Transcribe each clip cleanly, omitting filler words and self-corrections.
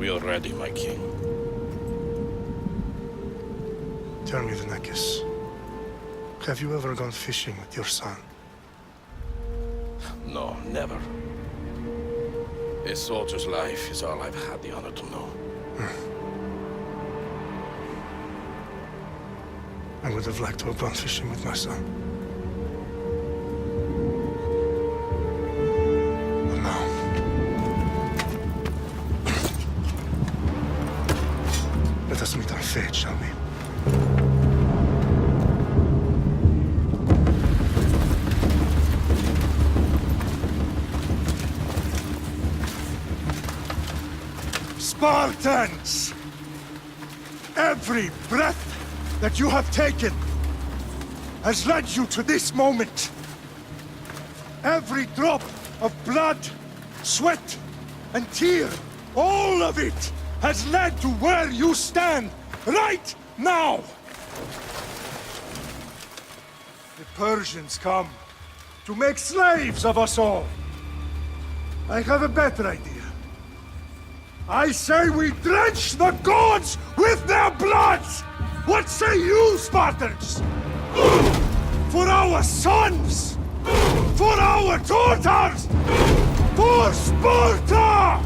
We are ready, my king. Tell me, Viñedo, have you ever gone fishing with your son? No, never. A soldier's life is all I've had the honor to know. I would have liked to have gone fishing with my son. But now... let us meet our fate, shall we? Spartans! Every breath that you have taken has led you to this moment. Every drop of blood, sweat, and tear, all of it has led to where you stand right now. The Persians come to make slaves of us all. I have a better idea. I say we drench the gods with their bloods! What say you, Spartans? For our sons! For our daughters! For Sparta!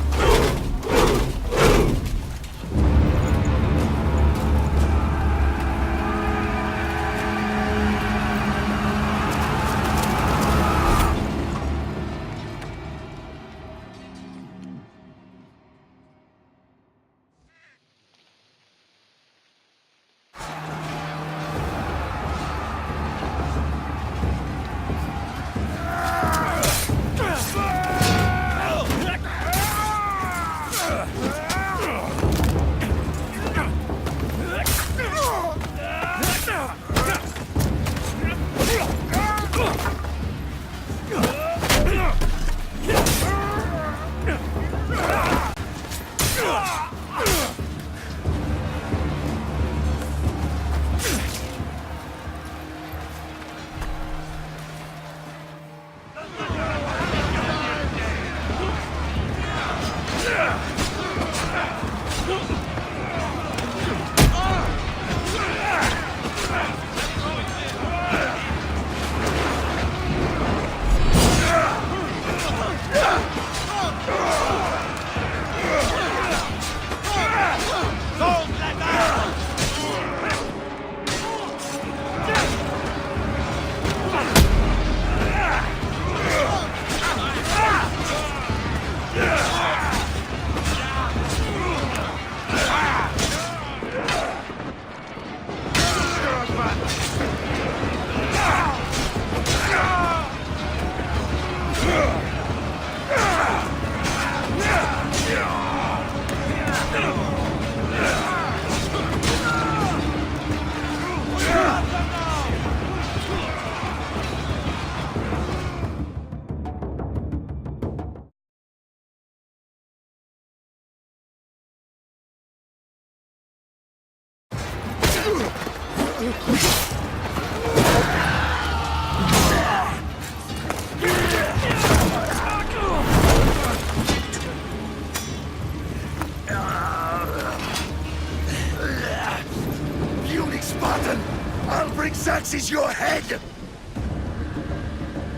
Xerxes your head!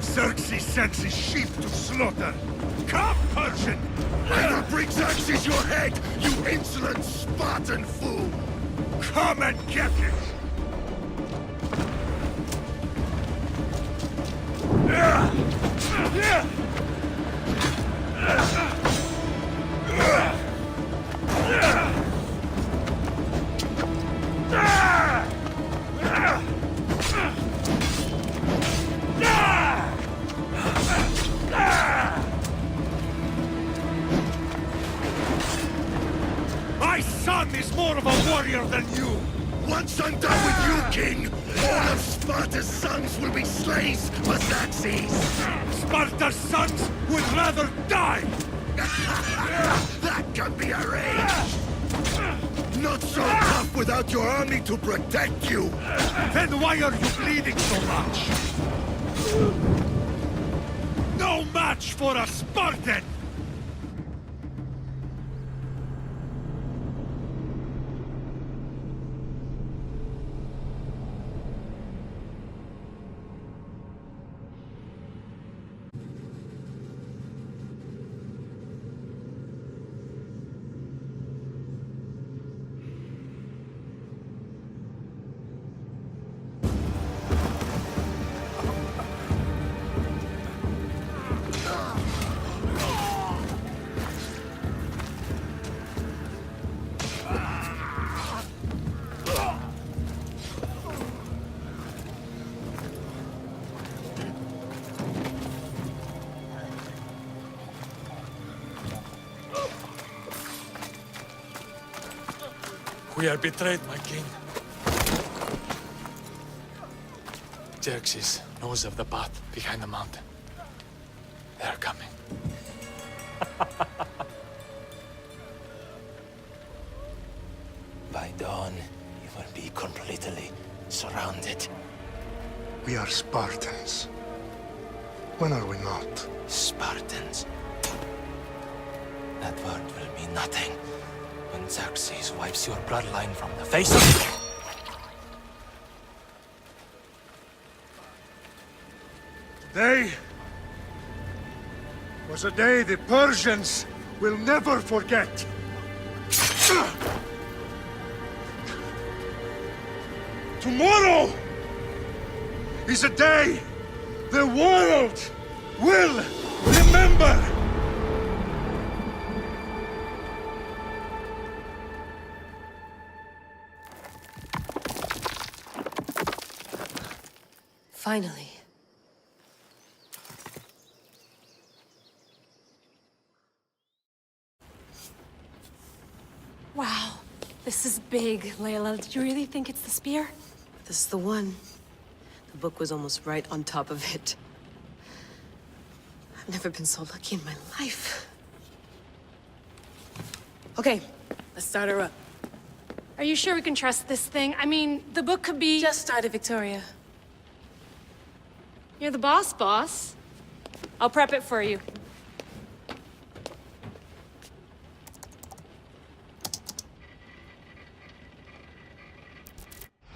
Xerxes sends his sheep to slaughter. Come, Persian! I will bring Xerxes your head, you insolent Spartan fool! Come and get it! My son is more of a warrior than you! Once I'm done with you, King, all of Sparta's sons will be slaves for Xerxes! Sparta's sons would rather die! That can be arranged! Not so tough without your army to protect you! Then why are you bleeding so much? No match for a Spartan! We are betrayed, my king. Crhis knows of the path behind the mountain. They are coming. By dawn, you will be completely surrounded. We are Spartans. When are we not? Spartans. That word will mean nothing when Xerxes wipes your bloodline from the face of... Today was a day the Persians will never forget. Tomorrow is a day the world will remember. Finally. Wow, this is big, Layla. Did you really think it's the spear? This is the one. The book was almost right on top of it. I've never been so lucky in my life. Okay, let's start her up. Are you sure we can trust this thing? I mean, the book could be... Just started, Victoria. You're the boss. I'll prep it for you.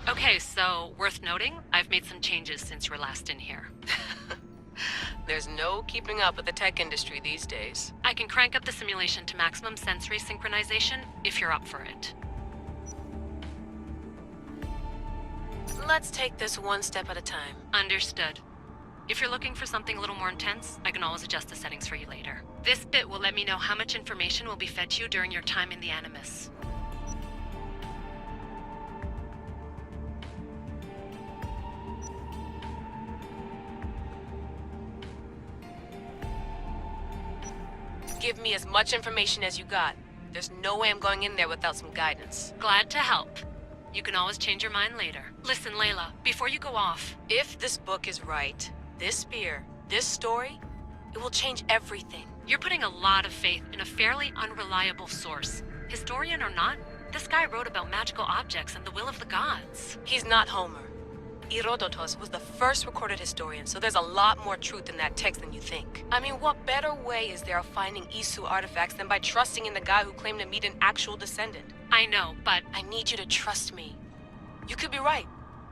Okay, so worth noting, I've made some changes since you were last in here. There's no keeping up with the tech industry these days. I can crank up the simulation to maximum sensory synchronization if you're up for it. Let's take this one step at a time. Understood. If you're looking for something a little more intense, I can always adjust the settings for you later. This bit will let me know how much information will be fed to you during your time in the Animus. Give me as much information as you got. There's no way I'm going in there without some guidance. Glad to help. You can always change your mind later. Listen, Layla, before you go off... If this book is right, this spear, this story, it will change everything. You're putting a lot of faith in a fairly unreliable source. Historian or not, this guy wrote about magical objects and the will of the gods. He's not Homer. Herodotus was the first recorded historian, so there's a lot more truth in that text than you think. I mean, what better way is there of finding Isu artifacts than by trusting in the guy who claimed to meet an actual descendant? I know, but... I need you to trust me. You could be right.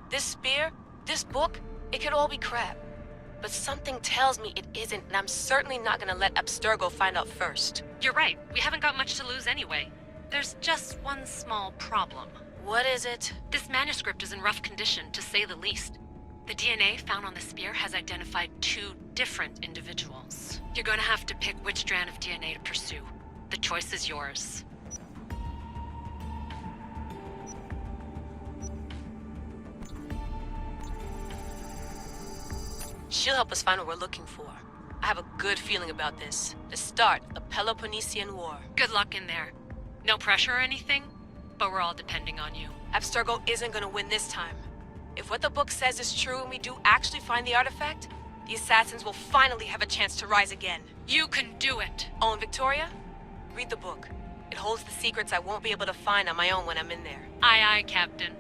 This spear, this book, it could all be crap. But something tells me it isn't, and I'm certainly not gonna let Abstergo find out first. You're right. We haven't got much to lose anyway. There's just one small problem. What is it? This manuscript is in rough condition, to say the least. The DNA found on the spear has identified 2 different individuals. You're going to have to pick which strand of DNA to pursue. The choice is yours. She'll help us find what we're looking for. I have a good feeling about this. The start of the Peloponnesian War. Good luck in there. No pressure or anything, but we're all depending on you. Abstergo isn't gonna win this time. If what the book says is true and we do actually find the artifact, the assassins will finally have a chance to rise again. You can do it! Oh, and Victoria? Read the book. It holds the secrets I won't be able to find on my own when I'm in there. Aye, aye, Captain.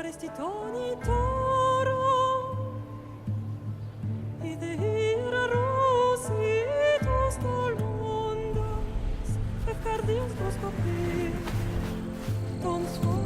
faresti toni toro, ide ira rositos dolmondas, ferdios dos copir, ton svon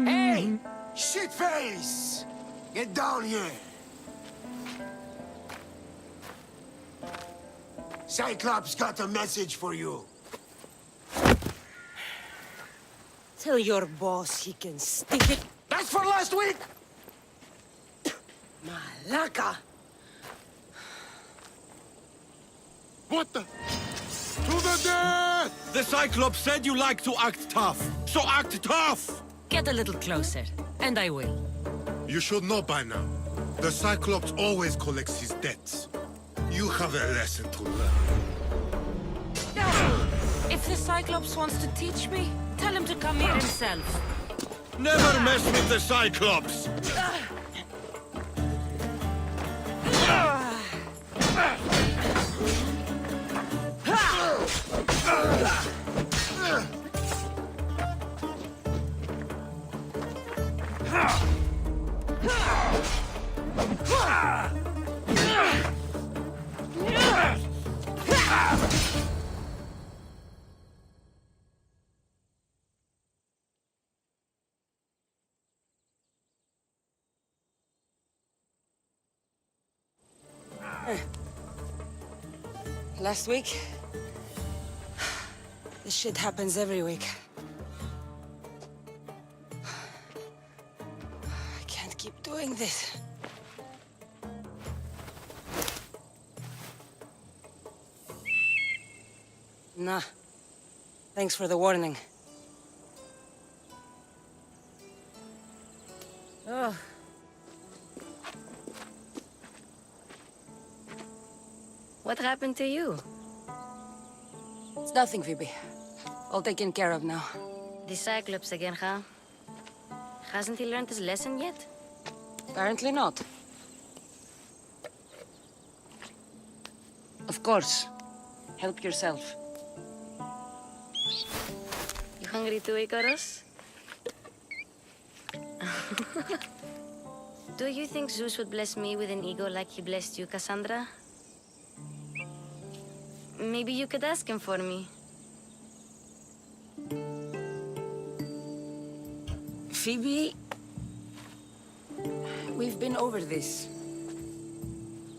Hey! Shitface! Get down here! Cyclops got a message for you. Tell your boss he can stick it. That's for last week! Malaka! What the? To the death! The Cyclops said you like to act tough. So act tough! Get a little closer, and I will. You should know by now. The Cyclops always collects his debts. You have a lesson to learn. If the Cyclops wants to teach me, tell him to come here himself. Never mess with the Cyclops! Last week? This shit happens every week. I can't keep doing this. Nah. Thanks for the warning. Oh. What happened to you? It's nothing, Phoebe. All taken care of now. The Cyclops again, huh? Hasn't he learned his lesson yet? Apparently not. Of course. Help yourself. You hungry too, Icarus? Do you think Zeus would bless me with an ego like he blessed you, Kassandra? Maybe you could ask him for me. Phoebe... We've been over this.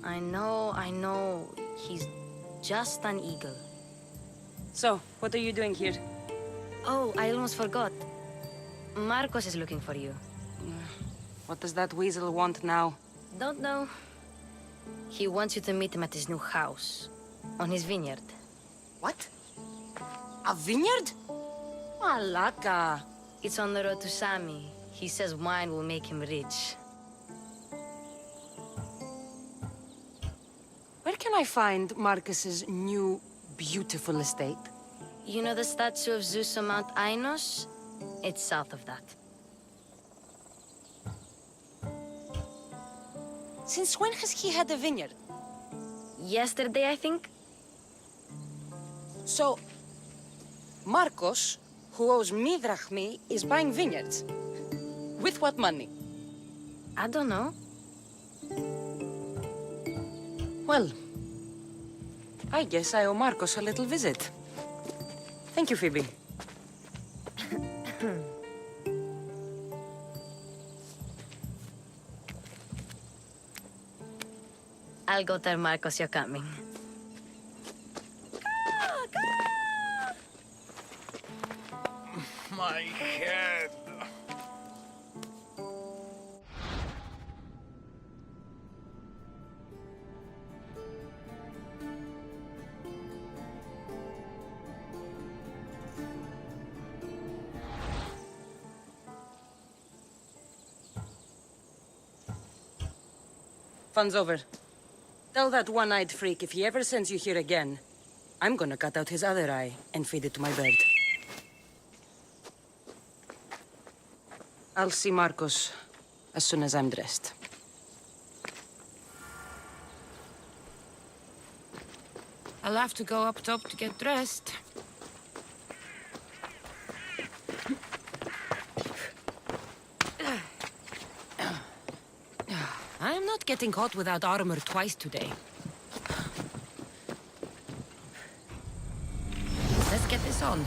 I know. He's just an eagle. So, what are you doing here? Oh, I almost forgot. Markos is looking for you. What does that weasel want now? Don't know. He wants you to meet him at his new house. On his vineyard. What? A vineyard? Malaka. It's on the road to Sami. He says wine will make him rich. Where can I find Markus's new, beautiful estate? You know the statue of Zeus on Mount Ainos? It's south of that. Since when has he had a vineyard? Yesterday, I think? So, Markos, who owes me drachmi, is buying vineyards. With what money? I don't know. Well, I guess I owe Markos a little visit. Thank you, Phoebe. I'll go tell Markos you're coming. My head. Fun's over. Tell that one-eyed freak if he ever sends you here again, I'm gonna cut out his other eye and feed it to my bird. I'll see Markos as soon as I'm dressed. I'll have to go up top to get dressed. I'm not getting hot without armor twice today. Let's get this on.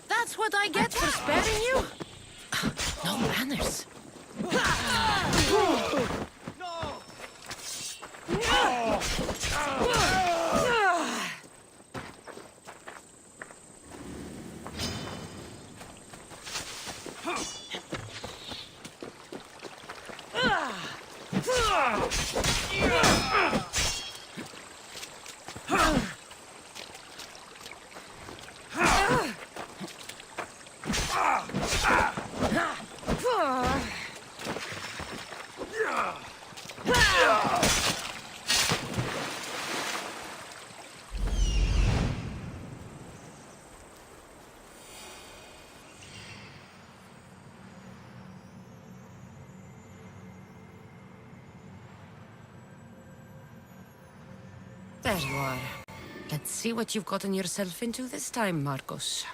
That's what I get for sparing you? No manners. There you are. Let's see what you've gotten yourself into this time, Markos.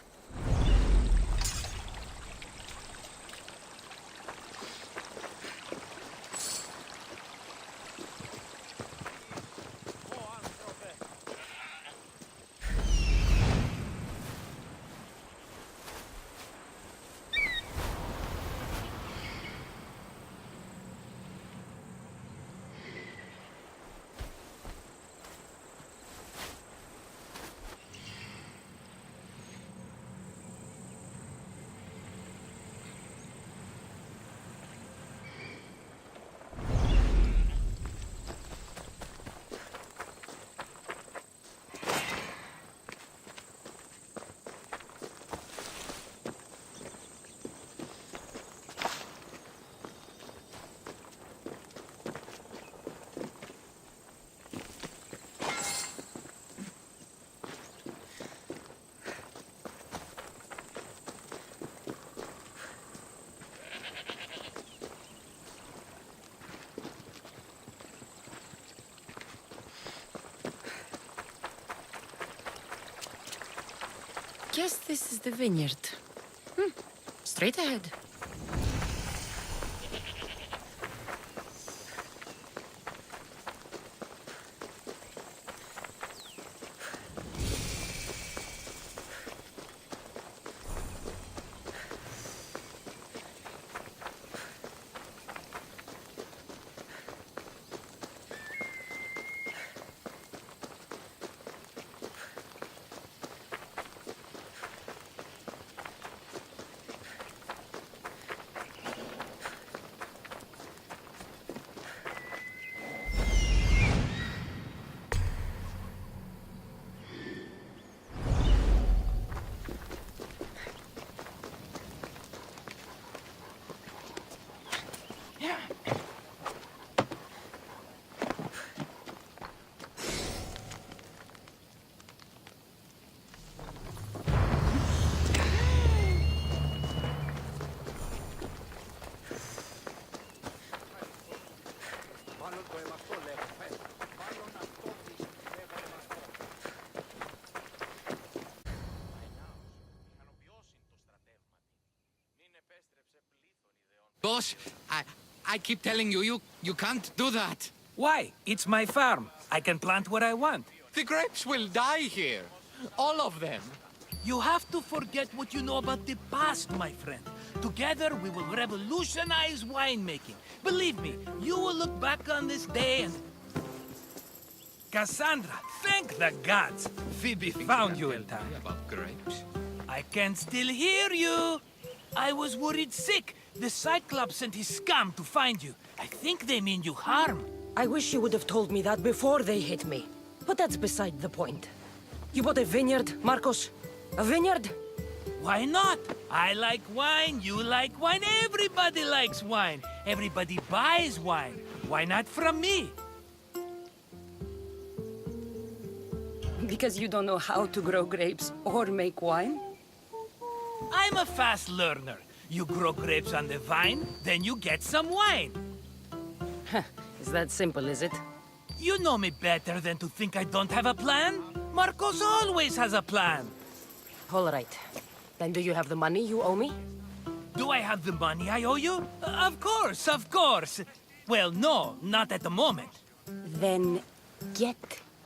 Guess this is the vineyard. Straight ahead. Boss, I keep telling you, you can't do that. Why? It's my farm. I can plant what I want. The grapes will die here. All of them. You have to forget what you know about the past, my friend. Together, we will revolutionize winemaking. Believe me, you will look back on this day and... Kassandra, thank the gods! Phoebe found you in time. About grapes? I can still hear you! I was worried sick. The Cyclops sent his scum to find you. I think they mean you harm. I wish you would have told me that before they hit me. But that's beside the point. You bought a vineyard, Markos? A vineyard? Why not? I like wine, you like wine, everybody likes wine. Everybody buys wine. Why not from me? Because you don't know how to grow grapes or make wine? I'm a fast learner. You grow grapes on the vine, then you get some wine. Is that simple, is it? You know me better than to think I don't have a plan. Markos always has a plan. All right. Then do you have the money you owe me? Do I have the money I owe you? Of course, of course. Well, no, not at the moment. Then get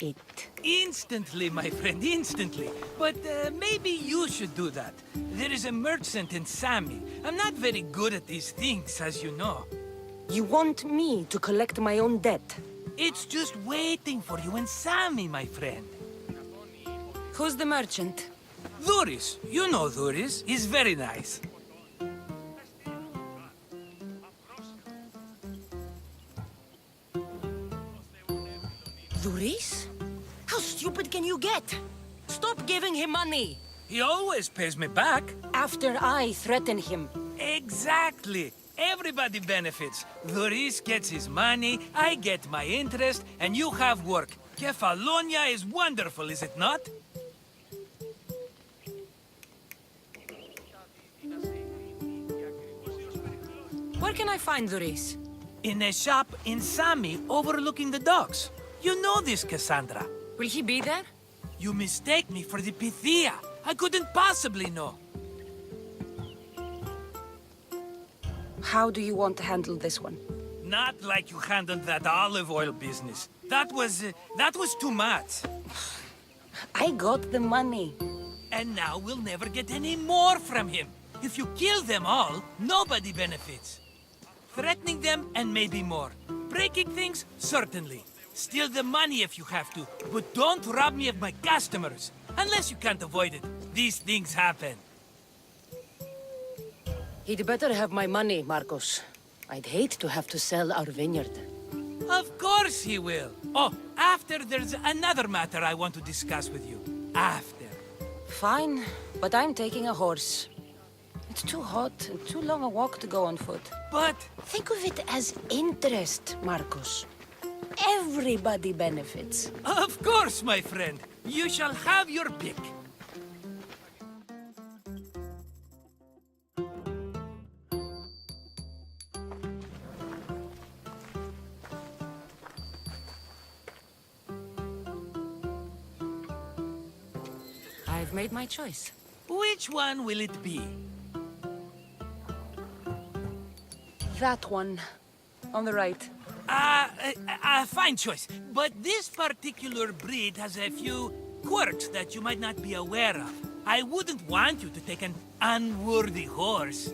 it? Instantly, my friend, instantly. But maybe you should do that. There is a merchant in Sami. I'm not very good at these things, as you know. You want me to collect my own debt? It's just waiting for you in Sami, my friend. Who's the merchant? Dhuris. You know Dhuris. He's very nice. Dhuris? How stupid can you get? Stop giving him money! He always pays me back. After I threaten him. Exactly. Everybody benefits. Dhuris gets his money, I get my interest, and you have work. Kefalonia is wonderful, is it not? Where can I find Dhuris? In a shop in Sami overlooking the docks. You know this, Kassandra. Will he be there? You mistake me for the Pythia. I couldn't possibly know. How do you want to handle this one? Not like you handled that olive oil business. That was too much. I got the money. And now we'll never get any more from him. If you kill them all, nobody benefits. Threatening them, and maybe more. Breaking things, certainly. Steal the money if you have to, but don't rob me of my customers. Unless you can't avoid it. These things happen. He'd better have my money, Markos. I'd hate to have to sell our vineyard. Of course he will. Oh, after there's another matter I want to discuss with you. After. Fine, but I'm taking a horse. It's too hot and too long a walk to go on foot. But... think of it as interest, Markos. Everybody benefits. Of course, my friend. You shall have your pick. I've made my choice. Which one will it be? That one. On the right. Fine choice. But this particular breed has a few quirks that you might not be aware of. I wouldn't want you to take an unworthy horse.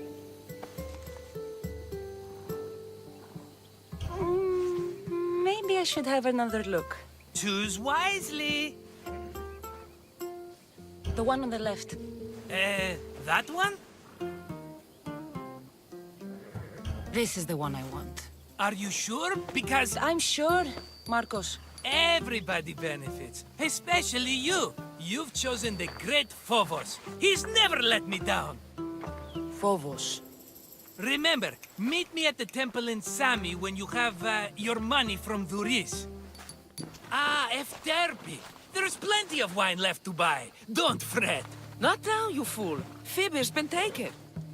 Maybe I should have another look. Choose wisely. The one on the left. That one? This is the one I want. Are you sure? Because... I'm sure, Markos. everybody benefits. Especially you. You've chosen the great Phobos. He's never let me down. Phobos. Remember, meet me at the temple in Sami when you have your money from Dhuris. Ah, Efterpi. There's plenty of wine left to buy. Don't fret. Not now, you fool. Phoebe's been taken.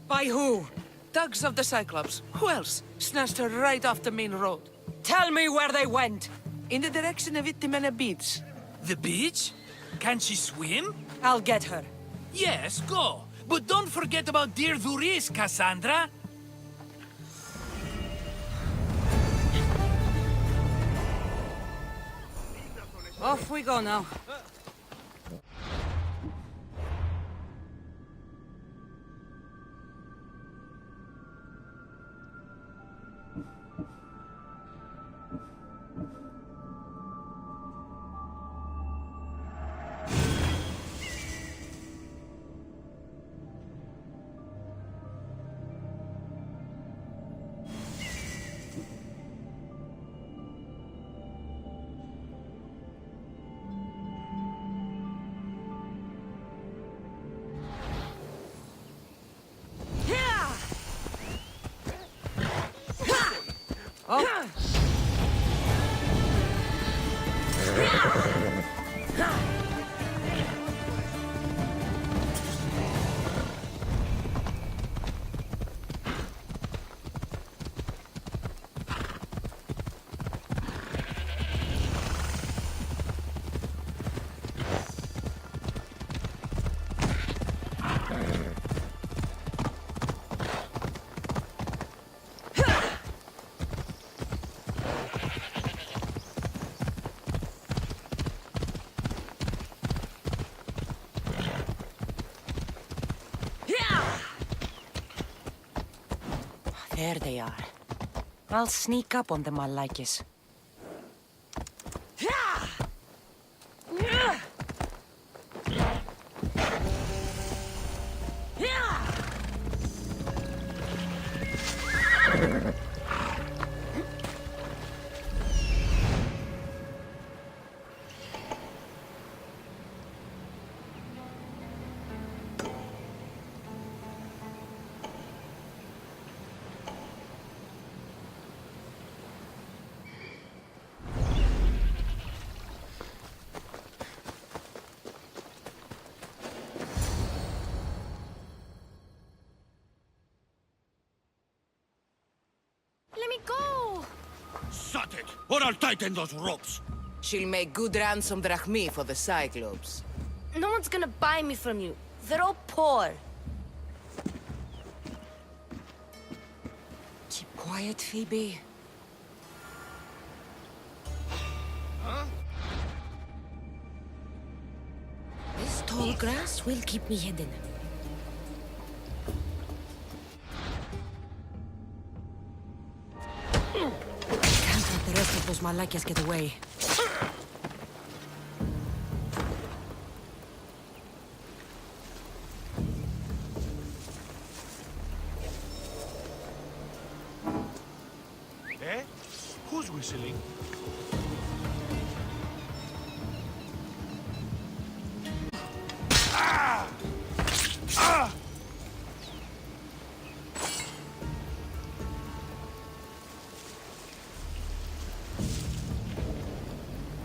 By who? Thugs of the Cyclops. Who else? Snatched her right off the main road. Tell me where they went. In the direction of Itimena Beach. The beach? Can she swim? I'll get her. Yes, go. But don't forget about dear Dhuris, Kassandra. Off we go now. There they are. I'll sneak up on them, Markos. Let me go! Shut it, or I'll tighten those ropes. She'll make good ransom drachmi for the Cyclops. No one's gonna buy me from you. They're all poor. Keep quiet, Phoebe. This tall grass will keep me hidden. Can't let the rest of those Markos get away. Eh? Who's whistling? Ah! Ah!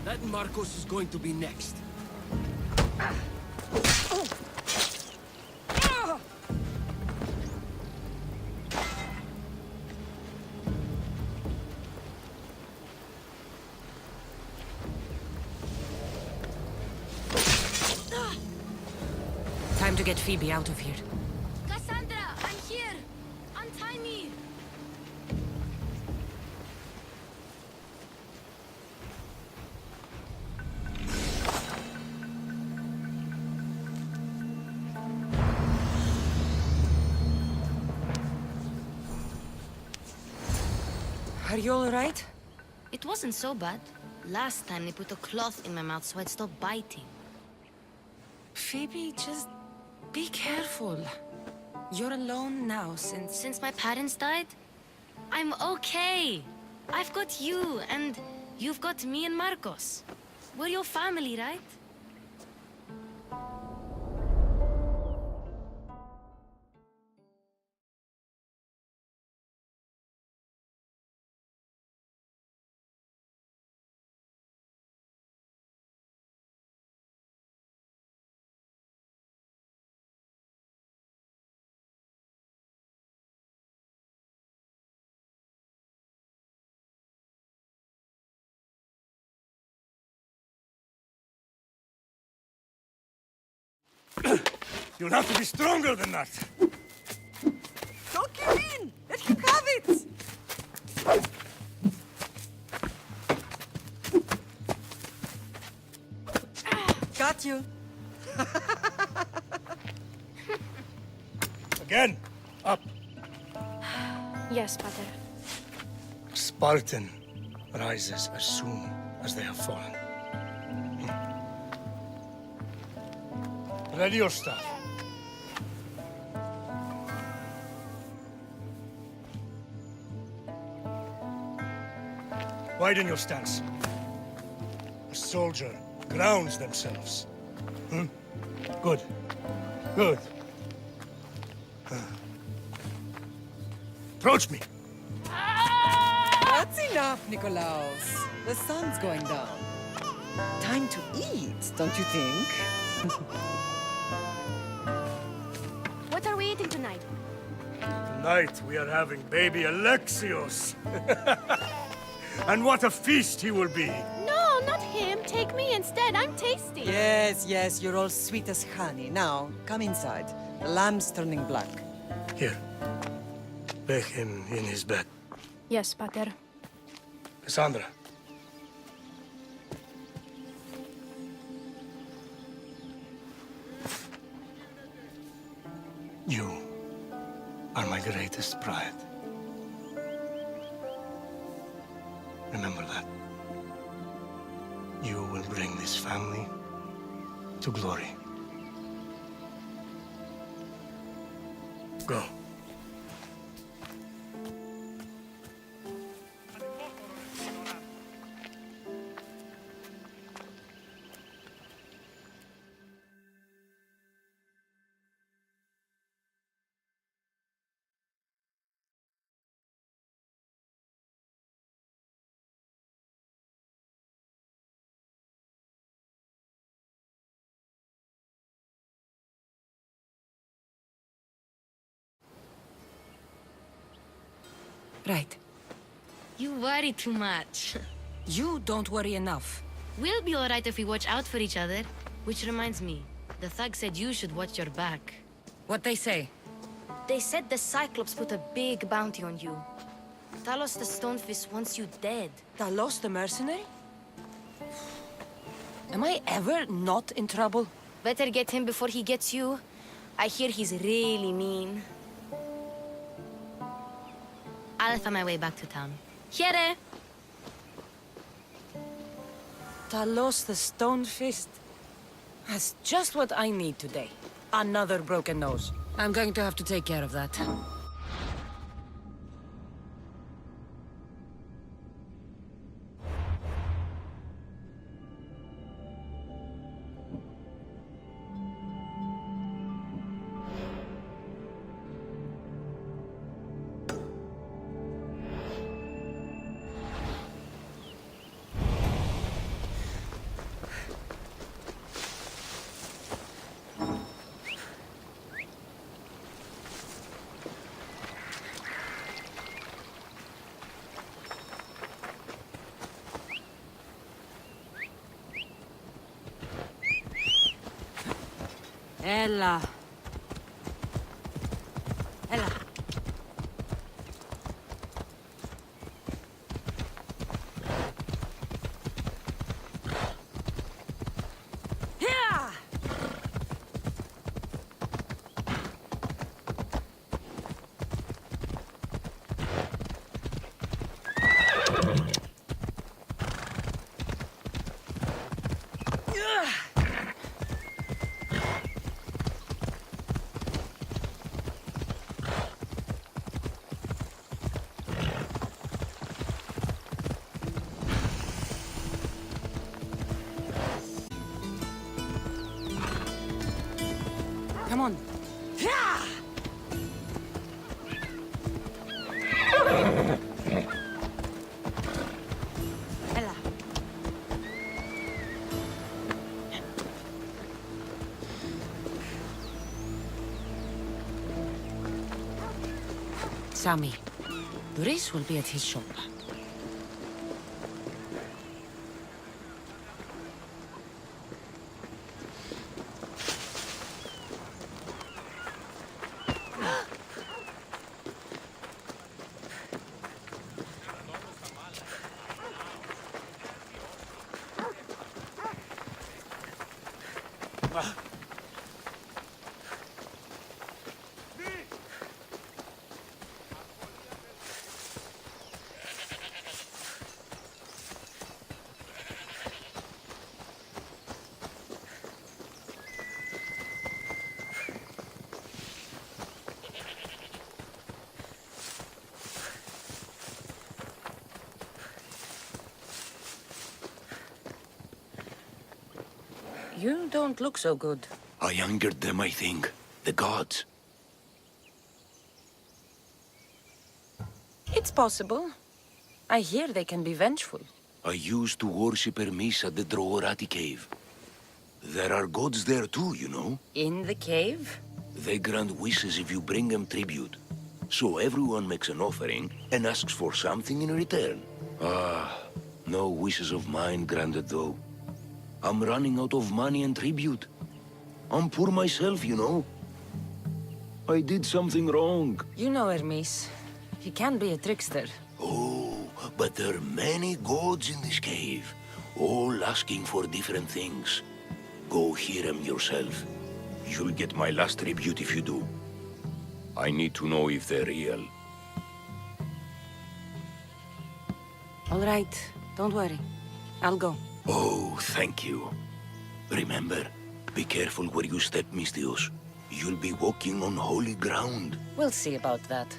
That Markos is going to be next. Time to get Phoebe out of here. Kassandra, I'm here! Untie me! Are you all right? It wasn't so bad. Last time they put a cloth in my mouth so I'd stop biting. Phoebe, just be careful. You're alone now Since my parents died? I'm okay. I've got you, and you've got me and Markos. We're your family, right? You'll have to be stronger than that. Don't give in! Let him have it! Got you. Again, up. Yes, Pater. Spartan rises as soon as they have fallen. Ready your staff. Widen your stance. A soldier grounds themselves. Good. Good. Approach me. That's enough, Nikolaos. The sun's going down. Time to eat, don't you think? What are we eating tonight? Tonight we are having baby Alexios. And what a feast he will be. No, not him. Take me instead. I'm tasty. Yes, you're all sweet as honey. Now, come inside. The lamb's turning black. Here. Lay him in his bed. Yes, Pater. Kassandra. You are my greatest pride. Remember that. You will bring this family to glory. Go. Right. You worry too much. You don't worry enough. We'll be alright if we watch out for each other. Which reminds me, the thug said you should watch your back. What they say? They said the Cyclops put a big bounty on you. Talos the Stonefist wants you dead. Talos the mercenary? Am I ever not in trouble? Better get him before he gets you. I hear he's really mean. I'll find my way back to town. Here! Talos the Stonefist. That's just what I need today. Another broken nose. I'm going to have to take care of that. Ella. Ella. Come on. Ella. Sammy. Crhis will be at his shop. You don't look so good. I angered them, I think. The gods. It's possible. I hear they can be vengeful. I used to worship Hermes at the Droorati cave. There are gods there too, you know. In the cave? They grant wishes if you bring them tribute. So everyone makes an offering and asks for something in return. Ah, no wishes of mine granted though. I'm running out of money and tribute. I'm poor myself, you know. I did something wrong. You know Hermes. He can be a trickster. Oh, but there are many gods in this cave, all asking for different things. Go hear them yourself. You'll get my last tribute if you do. I need to know if they're real. All right, don't worry. I'll go. Oh, thank you. Remember, be careful where you step, Mistios. You'll be walking on holy ground. We'll see about that.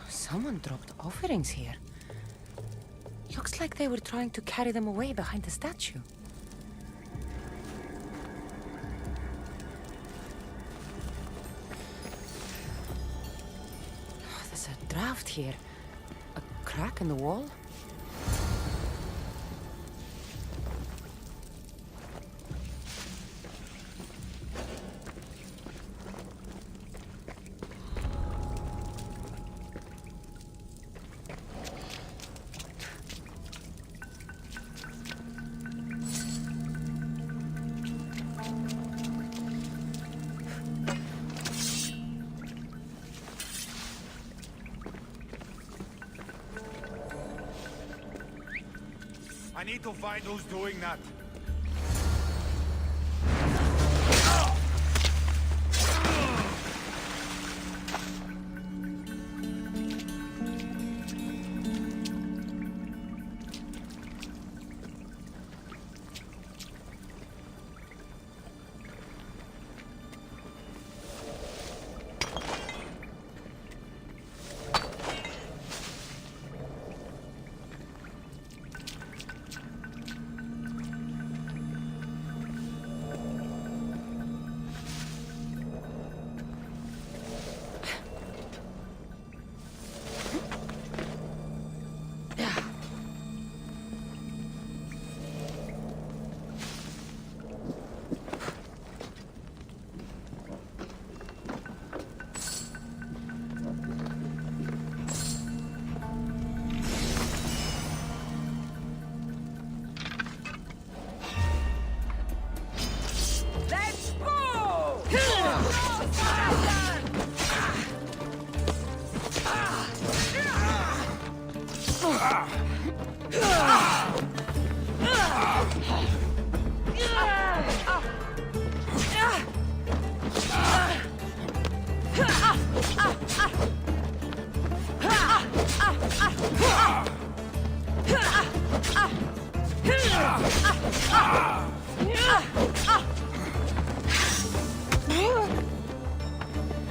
Someone dropped offerings here. Looks like they were trying to carry them away behind the statue. Oh, there's a draft here. A crack in the wall? I need to find who's doing that.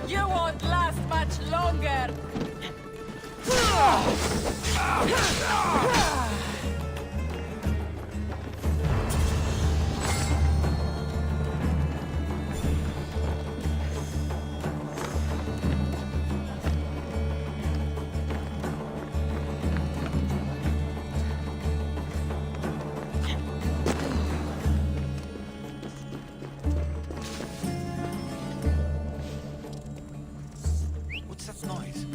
You won't last much longer! What's that noise?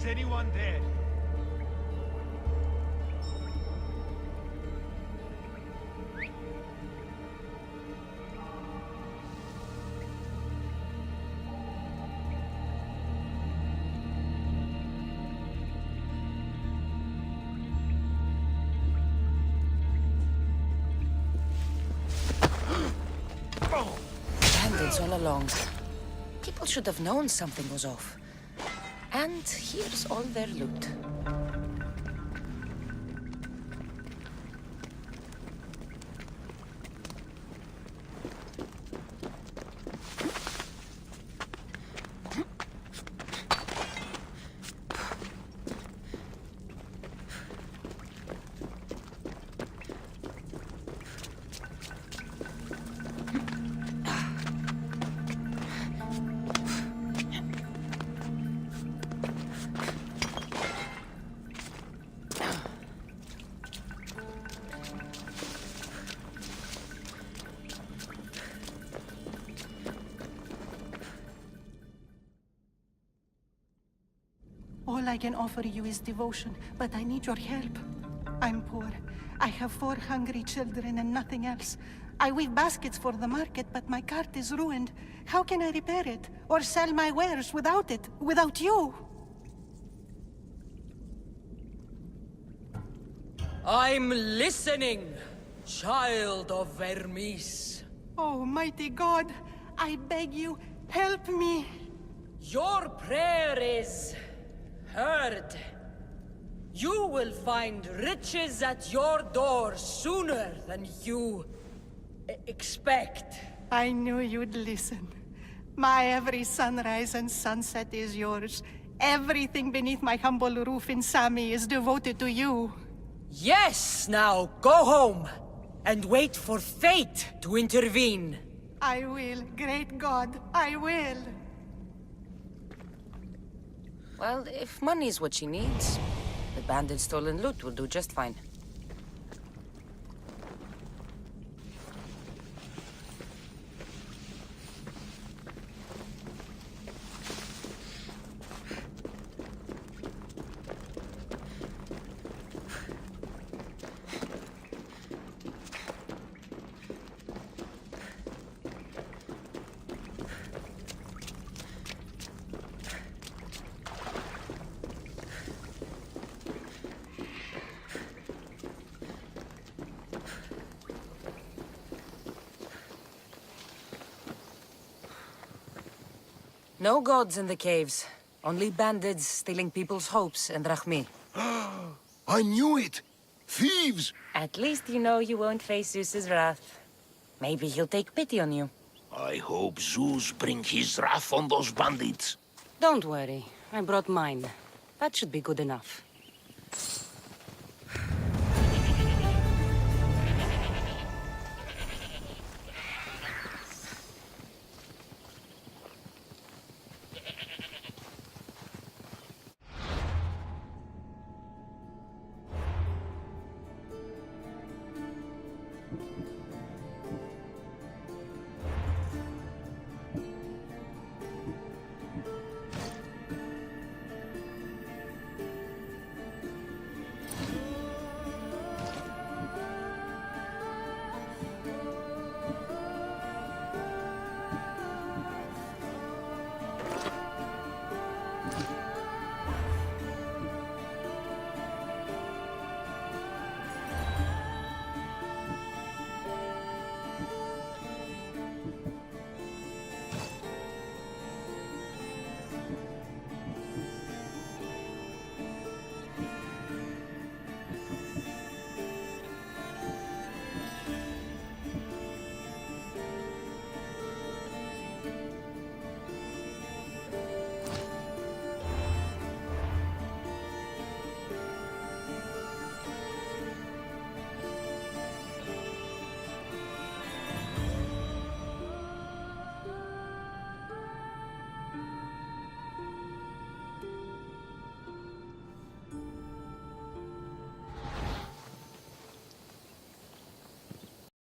Is anyone there? Bandits all along. People should have known something was off. And here's all their loot. All I can offer you is devotion, but I need your help. I'm poor. I have 4 hungry children and nothing else. I weave baskets for the market, but my cart is ruined. How can I repair it? Or sell my wares without it? Without you? I'm listening, child of Vermis. Oh, mighty God, I beg you, help me. Your prayer is heard. You will find riches at your door sooner than you expect. I knew you'd listen. My every sunrise and sunset is yours. Everything beneath my humble roof in Sami is devoted to you. Yes, now go home and wait for fate to intervene. I will, great God, I will. Well, if money is what she needs, the bandit's stolen loot will do just fine. No gods in the caves. Only bandits stealing people's hopes and drachmi. I knew it! Thieves! At least you know you won't face Zeus's wrath. Maybe he'll take pity on you. I hope Zeus bring his wrath on those bandits. Don't worry. I brought mine. That should be good enough.